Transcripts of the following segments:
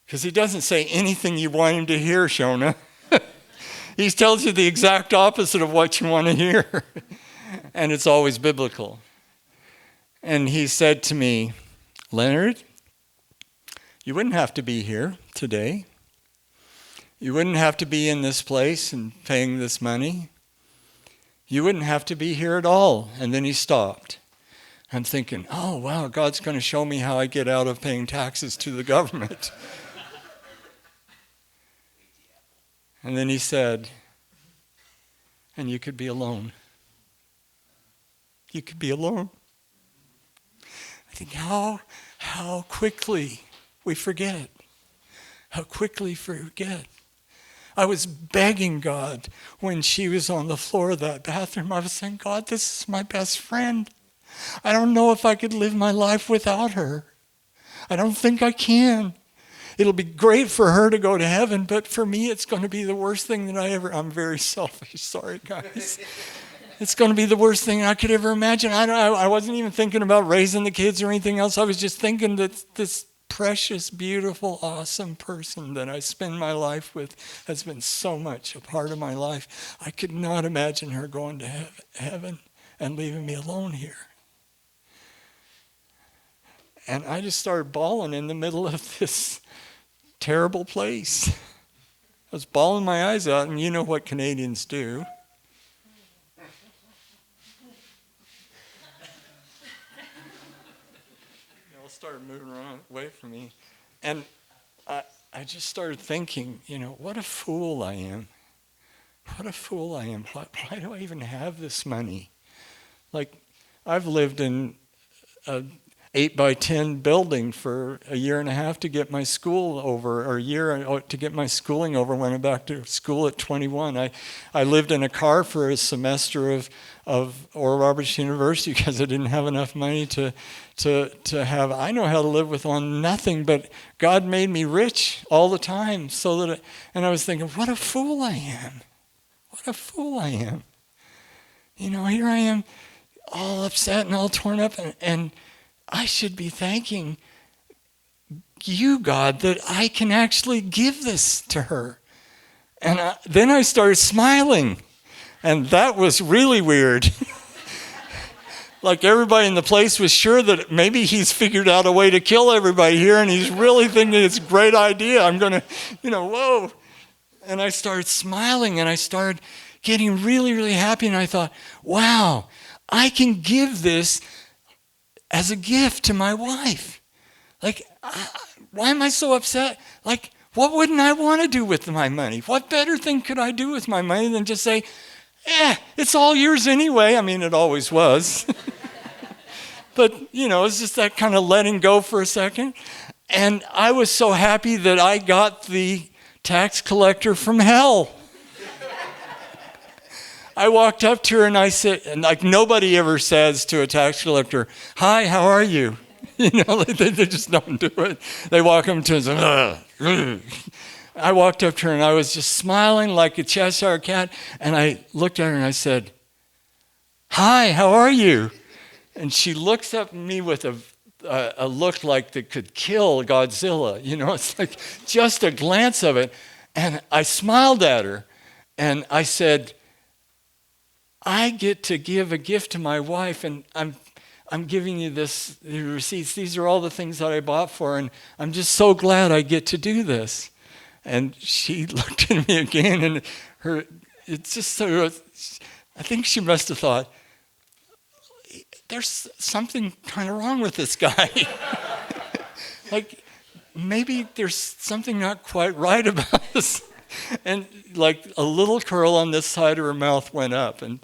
Because he doesn't say anything you want him to hear, Shona. He tells you the exact opposite of what you want to hear. And it's always biblical. And he said to me, Leonard, you wouldn't have to be here today. You wouldn't have to be in this place and paying this money. You wouldn't have to be here at all. And then he stopped. I'm thinking, oh, wow, God's going to show me how I get out of paying taxes to the government. And then he said, and you could be alone. You could be alone. I think how quickly we forget. How quickly we forget. I was begging God when she was on the floor of that bathroom. I was saying, God, this is my best friend. I don't know if I could live my life without her. I don't think I can. It'll be great for her to go to heaven, but for me, it's going to be the worst thing that I'm very selfish. Sorry, guys. It's going to be the worst thing I could ever imagine. I wasn't even thinking about raising the kids or anything else. I was just thinking that this precious, beautiful, awesome person that I spend my life with has been so much a part of my life. I could not imagine her going to heaven and leaving me alone here. And I just started bawling in the middle of this terrible place. I was bawling my eyes out, and you know what Canadians do. They all started moving around away from me. And I just started thinking, what a fool I am. What a fool I am. Why do I even have this money? Like, I've lived in a 8x10 building for a year and a half to get my school over, or a year to get my schooling over when I went back to school at 21. I lived in a car for a semester of Oral Roberts University because I didn't have enough money to have. I know how to live with on nothing, but God made me rich all the time. And I was thinking, what a fool I am. What a fool I am. Here I am all upset and all torn up, and I should be thanking you, God, that I can actually give this to her. And then I started smiling, and that was really weird. Like everybody in the place was sure that maybe he's figured out a way to kill everybody here, and he's really thinking it's a great idea. I'm going to, whoa. And I started smiling, and I started getting really, really happy, and I thought, wow, I can give this as a gift to my wife. Like, why am I so upset? Like, what wouldn't I want to do with my money? What better thing could I do with my money than just say, it's all yours anyway. I mean, it always was. But, it's just that kind of letting go for a second. And I was so happy that I got the tax collector from hell. I walked up to her and I said, and like nobody ever says to a tax collector, hi, how are you? They just don't do it. They walk up to her and say, I walked up to her and I was just smiling like a Cheshire cat. And I looked at her and I said, hi, how are you? And she looks up at me with a look like that could kill Godzilla. It's like just a glance of it. And I smiled at her and I said, I get to give a gift to my wife, and I'm giving you the receipts. These are all the things that I bought for her, and I'm just so glad I get to do this. And she looked at me again, and it's just sort of, I think she must have thought, there's something kind of wrong with this guy. Like, maybe there's something not quite right about this. And like a little curl on this side of her mouth went up. And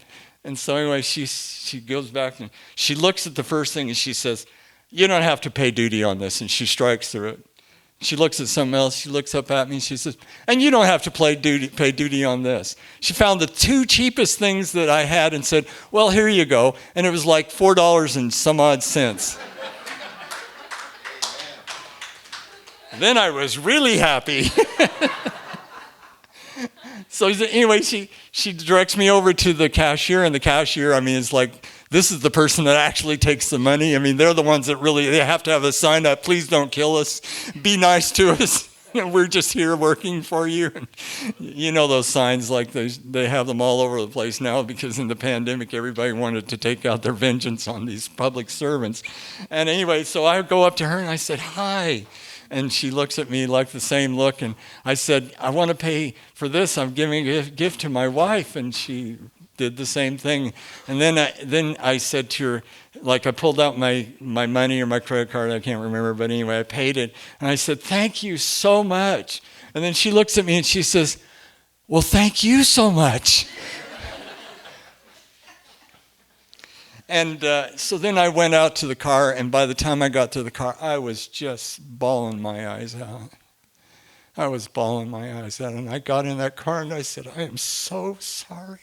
so anyway, she goes back and she looks at the first thing and she says, you don't have to pay duty on this. And she strikes through it. She looks at something else. She looks up at me and she says, and you don't have to pay duty on this. She found the two cheapest things that I had and said, well, here you go. And it was like $4 and some odd cents. Then I was really happy. So anyway, she directs me over to the cashier, and the cashier, is like, this is the person that actually takes the money. They're the ones that really, they have to have a sign up, please don't kill us, be nice to us. We're just here working for you. And you know those signs, like they have them all over the place now because in the pandemic, everybody wanted to take out their vengeance on these public servants. And anyway, so I go up to her and I said, hi. And she looks at me like the same look. And I said, I want to pay for this. I'm giving a gift to my wife. And she did the same thing. And then I said to her, like I pulled out my money or my credit card, I can't remember, but anyway, I paid it. And I said, thank you so much. And then she looks at me and she says, well, thank you so much. And so then I went out to the car, and by the time I got to the car, I was just bawling my eyes out. I was bawling my eyes out, and I got in that car and I said, I am so sorry.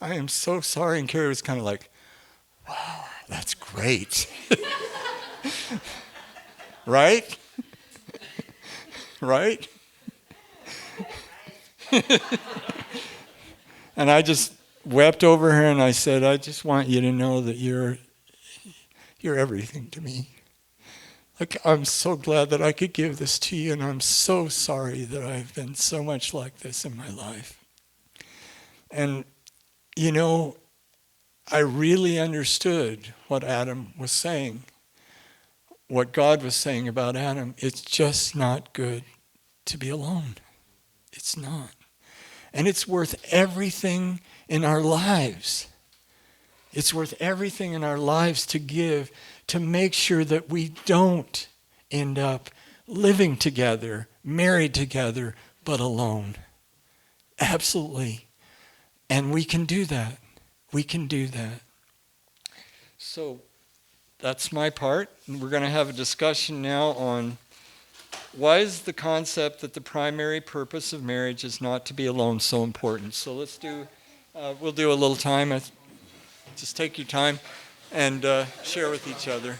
I am so sorry. And Carie was kind of like, wow, that's great. Right? Right? And I just wept over her and I said, I just want you to know that you're everything to me. Like, I'm so glad that I could give this to you, and I'm so sorry that I've been so much like this in my life. And, you know, I really understood what Adam was saying, what God was saying about Adam. It's just not good to be alone. It's not. And it's worth everything in our lives. It's worth everything in our lives to give to make sure that we don't end up living together, married together, but alone. Absolutely. And we can do that. We can do that. So that's my part. And we're going to have a discussion now on why is the concept that the primary purpose of marriage is not to be alone so important. So we'll do a little time. Just take your time and share with each other.